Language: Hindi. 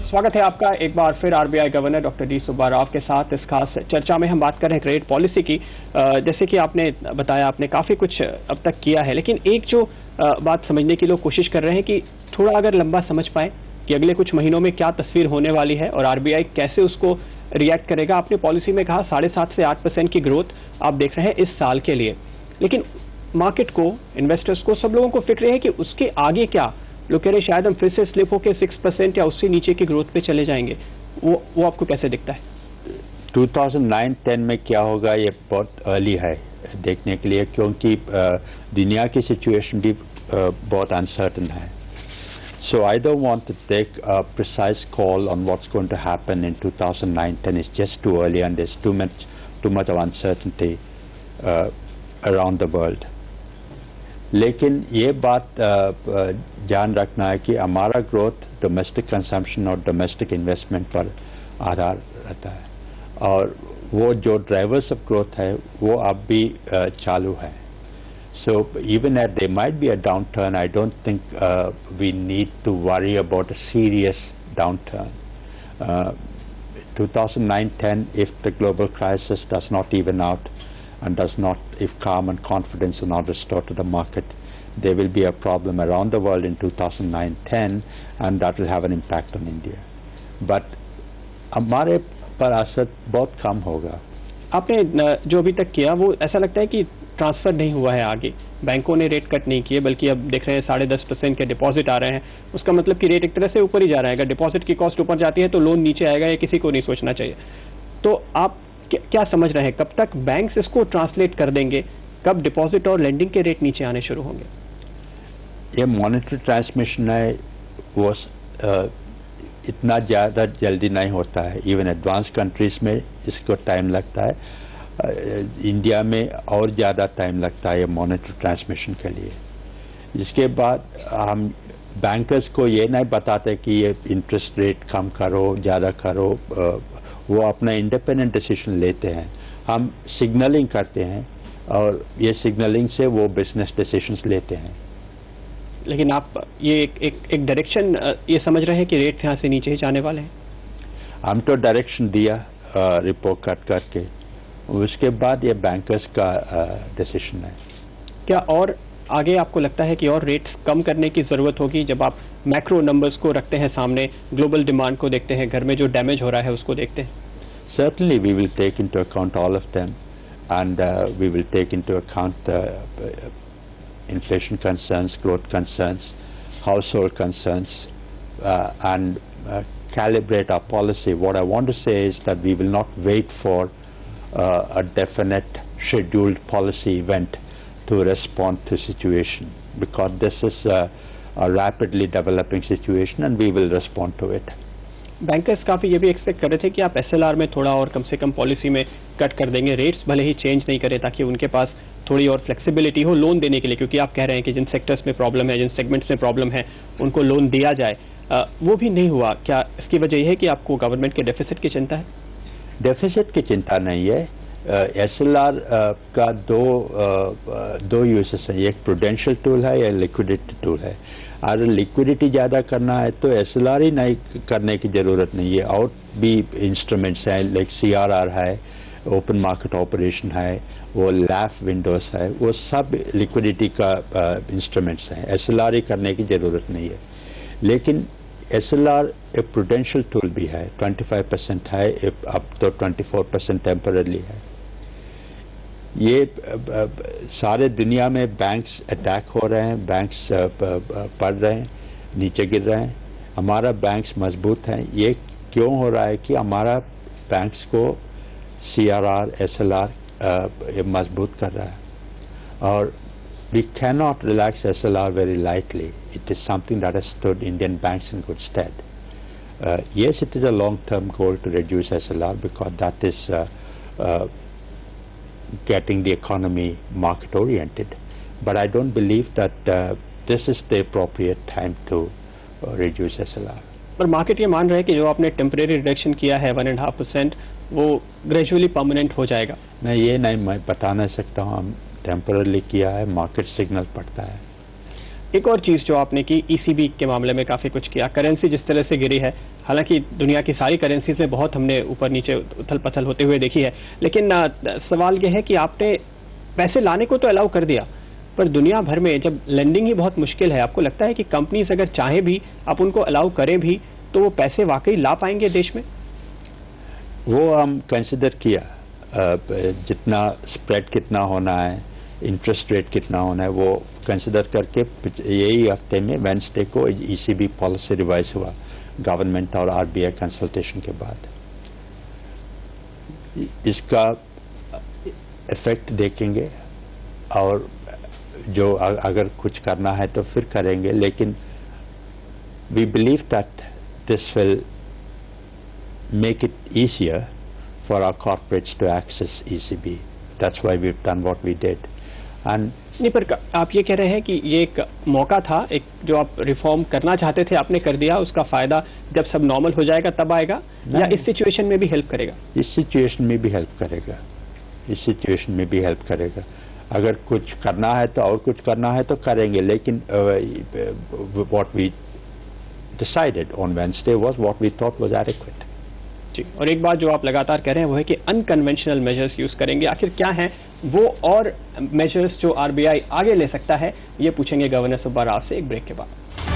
स्वागत है आपका एक बार फिर RBI governor doctor D Subba Rao के साथ इस खास चर्चा में हम बात कर रहे हैं क्रेडिट पॉलिसी की। जैसे कि आपने बताया, आपने काफी कुछ अब तक किया है, लेकिन एक जो बात समझने की लोग कोशिश कर रहे हैं कि थोड़ा अगर लंबा समझ पाए कि अगले कुछ महीनों में क्या तस्वीर होने वाली है और आरबीआई कैसे उसको रिएक्ट करेगा। आपने पॉलिसी में कहा 7.5 से 8% की ग्रोथ आप देख रहे हैं इस साल के लिए, लेकिन मार्केट को, इन्वेस्टर्स को, सब लोगों को फिक्र है कि उसके आगे क्या। लोग कह रहे शायद हम फिर से स्लिप होकर 6% या उससे नीचे की ग्रोथ पे चले जाएंगे। वो आपको कैसे दिखता है? 2009-10 में क्या होगा ये बहुत अर्ली है देखने के लिए, क्योंकि दुनिया की सिचुएशन भी बहुत अनसर्टन है। So I don't want to take a precise call on what's going to happen in 2009-10. It's just too early and there's too much of uncertainty around the world. लेकिन ये बात ध्यान रखना है कि हमारा ग्रोथ डोमेस्टिक कंजम्पशन और डोमेस्टिक इन्वेस्टमेंट पर आधार रहता है, और वो जो ड्राइवर्स ऑफ ग्रोथ है वो अब भी चालू है। So even if there might be a downturn, I don't think we need to worry about a serious downturn. 2009-10, if the global crisis does not even out and if calm and confidence are not restored to the market, there will be a problem around the world in 2009-10, and that will have an impact on India. But हमारे पर असर बहुत कम होगा। आपने जो अभी तक किया वो ऐसा लगता है कि ट्रांसफर नहीं हुआ है आगे, बैंकों ने रेट कट नहीं किए, बल्कि अब देख रहे हैं 10.5% के डिपॉजिट आ रहे हैं। उसका मतलब कि रेट एक तरह से ऊपर ही जा रहा है। अगर डिपॉजिट की कॉस्ट ऊपर जाती है तो लोन नीचे आएगा, ये किसी को नहीं सोचना चाहिए। तो आप क्या समझ रहे हैं, कब तक बैंक्स इसको ट्रांसलेट कर देंगे, कब डिपॉजिट और लेंडिंग के रेट नीचे आने शुरू होंगे? ये मॉनेटरी ट्रांसमिशन है वो इतना ज़्यादा जल्दी नहीं होता है। इवन एडवांस कंट्रीज में इसको टाइम लगता है, इंडिया में और ज़्यादा टाइम लगता है ये मॉनेटरी ट्रांसमिशन के लिए। इसके बाद हम बैंकर्स को ये नहीं बताते कि ये इंटरेस्ट रेट कम करो, ज़्यादा करो, वो अपना इंडिपेंडेंट डिसीजन लेते हैं। हम सिग्नलिंग करते हैं और ये सिग्नलिंग से वो बिजनेस डिसीजंस लेते हैं। लेकिन आप ये एक डायरेक्शन ये समझ रहे हैं कि रेट यहाँ से नीचे ही जाने वाले हैं? हम तो डायरेक्शन दिया रिपोर्ट कट करके, उसके बाद ये बैंकर्स का डिसीजन है। क्या और आगे आपको लगता है कि और रेट्स कम करने की ज़रूरत होगी जब आप मैक्रो नंबर्स को रखते हैं सामने, ग्लोबल डिमांड को देखते हैं, घर में जो डैमेज हो रहा है उसको देखते हैं? Certainly we will take into account all of them, and we will take into account inflation concerns, growth concerns, household concerns, and calibrate our policy. What I want to say is that we will not wait for a definite scheduled policy event to respond to situation, because this is a rapidly developing situation and we will respond to it. Bankers काफ़ी ये भी एक्सपेक्ट कर रहे थे कि आप एसएलआर में थोड़ा और कम से कम पॉलिसी में कट कर देंगे, रेट्स भले ही चेंज नहीं करें, ताकि उनके पास थोड़ी और फ्लेक्सिबिलिटी हो लोन देने के लिए, क्योंकि आप कह रहे हैं कि जिन सेक्टर्स में प्रॉब्लम है, जिन सेगमेंट्स में प्रॉब्लम है, उनको लोन दिया जाए। वो भी नहीं हुआ। क्या इसकी वजह यह है कि आपको गवर्नमेंट के डेफिसिट की चिंता है? डेफिसिट की चिंता नहीं है। एसएलआर का दो यूजेस है, एक प्रूडेंशियल टूल है या लिक्विडिटी टूल है। अगर लिक्विडिटी ज़्यादा करना है तो एसएलआर ही नहीं करने की ज़रूरत नहीं है, और भी इंस्ट्रूमेंट्स हैं, लाइक सीआरआर है, ओपन मार्केट ऑपरेशन है, वो लैफ विंडोज है, वो सब लिक्विडिटी का इंस्ट्रूमेंट्स हैं। एसएलआर ही करने की ज़रूरत नहीं है। लेकिन एसएलआर एक प्रूडेंशियल टूल भी है, 25% है, अब तो 24% टेम्पररी है। ये सारे दुनिया में बैंक्स अटैक हो रहे हैं, बैंक्स पड़ रहे हैं, नीचे गिर रहे हैं। हमारा बैंक्स मजबूत हैं। ये क्यों हो रहा है कि हमारा बैंक्स को सीआरआर, एसएलआर मजबूत कर रहा है, और we cannot relax SLR very lightly. It is something that has stood Indian banks in good stead. Yes, it is a long-term goal to reduce SLR, because that is getting the economy market-oriented. But I don't believe that this is the appropriate time to reduce SLR. पर मार्केट ये मान रहा है कि जो आपने टेम्परेरी रिडक्शन किया है 1.5%, वो ग्रेजुअली परमानेंट हो जाएगा। नहीं, ये नहीं मैं बता नहीं सकता हूँ। हम टेम्पररी किया है, मार्केट सिग्नल पड़ता है। एक और चीज जो आपने की, ईसीबी के मामले में काफी कुछ किया, करेंसी जिस तरह से गिरी है, हालांकि दुनिया की सारी करेंसीज में बहुत हमने ऊपर नीचे उथल पथल होते हुए देखी है, लेकिन सवाल यह है कि आपने पैसे लाने को तो अलाउ कर दिया, पर दुनिया भर में जब लेंडिंग ही बहुत मुश्किल है, आपको लगता है कि कंपनीज अगर चाहे भी, आप उनको अलाउ करें भी, तो वो पैसे वाकई ला पाएंगे देश में? वो हम कंसिडर किया, जितना स्प्रेड कितना होना है, इंटरेस्ट रेट कितना होना है, वो कंसिडर करके यही हफ्ते में वेडनेसडे को ईसीबी पॉलिसी रिवाइज हुआ गवर्नमेंट और आरबीआई कंसल्टेशन के बाद। इसका इफेक्ट देखेंगे और जो अगर कुछ करना है तो फिर करेंगे, लेकिन we believe that this will make it easier for our corporates to access ECB. That's why we've done what we did. And नहीं, पर आप ये कह रहे हैं कि ये एक मौका था, एक जो आप रिफॉर्म करना चाहते थे आपने कर दिया, उसका फायदा जब सब नॉर्मल हो जाएगा तब आएगा, या इस सिचुएशन में भी हेल्प करेगा? इस सिचुएशन में भी हेल्प करेगा, इस सिचुएशन में भी हेल्प करेगा। अगर कुछ करना है तो और कुछ करना है तो करेंगे, लेकिन what we decided on Wednesday was what we thought was adequate. जी, और एक बात जो आप लगातार कह रहे हैं वो है कि अनकन्वेंशनल मेजर्स यूज करेंगे। आखिर क्या हैं वो और मेजर्स जो आरबीआई आगे ले सकता है, ये पूछेंगे गवर्नर सुब्बा राव से एक ब्रेक के बाद।